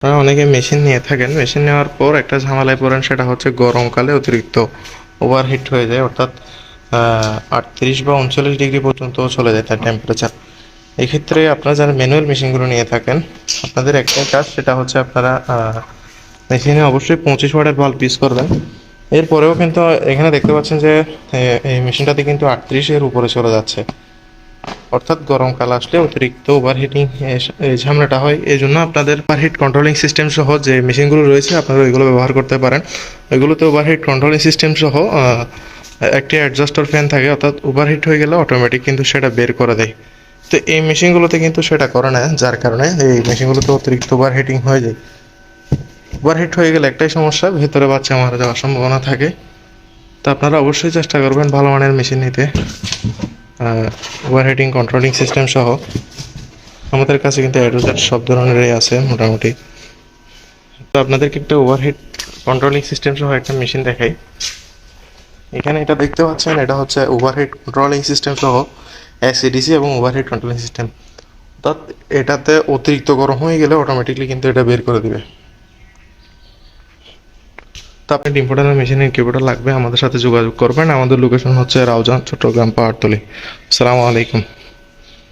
আপনারা অনেকে মেশিন নিয়ে থাকেন, মেশিন নেওয়ার পর একটা ঝামেলায় পড়েন, সেটা হচ্ছে গরমকালে অতিরিক্ত ওভারহিট হয়ে যায়, অর্থাৎ 38 বা 39 ডিগ্রি পর্যন্ত চলে যায় তার টেম্পারেচার। এক্ষেত্রে আপনারা যারা ম্যানুয়াল মেশিনগুলো নিয়ে থাকেন, আপনাদের একটাই কাজ, সেটা হচ্ছে আপনারা মেশিনে অবশ্যই 25 ওয়াটের বাল্ব ইউজ করবেন। এরপরেও কিন্তু এখানে দেখতে পাচ্ছেন যে এই মেশিনটাতে কিন্তু 38-এর উপরে চলে যাচ্ছে, অর্থাৎ গরমকাল আসলে অতিরিক্ত ওভারহিটিং এই ঝামেলাটা হয়। এই জন্য আপনাদের ওভারহিট কন্ট্রোলিং সিস্টেম সহ যে মেশিনগুলো রয়েছে আপনারা ওইগুলো ব্যবহার করতে পারেন। ওইগুলোতে ওভারহিট কন্ট্রোলিং সিস্টেম সহ একটি অ্যাডজাস্টার ফ্যান থাকে, অর্থাৎ ওভারহিট হয়ে গেলে অটোমেটিক কিন্তু সেটা বের করে দেয়। তো এই মেশিনগুলোতে কিন্তু সেটা করে না, যার কারণে এই মেশিনগুলোতে অতিরিক্ত ওভারহিটিং হয়ে যায়। ওভারহিট হয়ে গেলে একটাই সমস্যা, ভেতরে বাচ্চা মারা যাওয়ার সম্ভাবনা থাকে। তো আপনারা অবশ্যই চেষ্টা করবেন ভালো মানের মেশিন নিতে, ওভারহিটিং কন্ট্রোলিং সিস্টেম সহ। আমাদের কাছে কিন্তু অ্যাডোজার সব ধরনেরই আছে মোটামুটি। তো আপনাদেরকে একটা ওভারহিট কন্ট্রোলিং সিস্টেম সহ একটা মেশিন দেখাই। এখানে এটা দেখতে পাচ্ছেন, এটা হচ্ছে ওভারহিট কন্ট্রোলিং সিস্টেম সহ এসিডিসি এবং ওভারহিট কন্ট্রোলিং সিস্টেম। অর্থাৎ এটাতে অতিরিক্ত গরম হয়ে গেলে অটোমেটিকলি কিন্তু এটা বের করে দিবে। তো আপনি ইম্পোর্টার মেশিনের কিবোর্ডটা লাগবে, আমাদের সাথে যোগাযোগ করবেন। আমাদের লোকেশন হচ্ছে রাউজান, চট্টগ্রাম, পাহাড়তলী। আসসালামু আলাইকুম।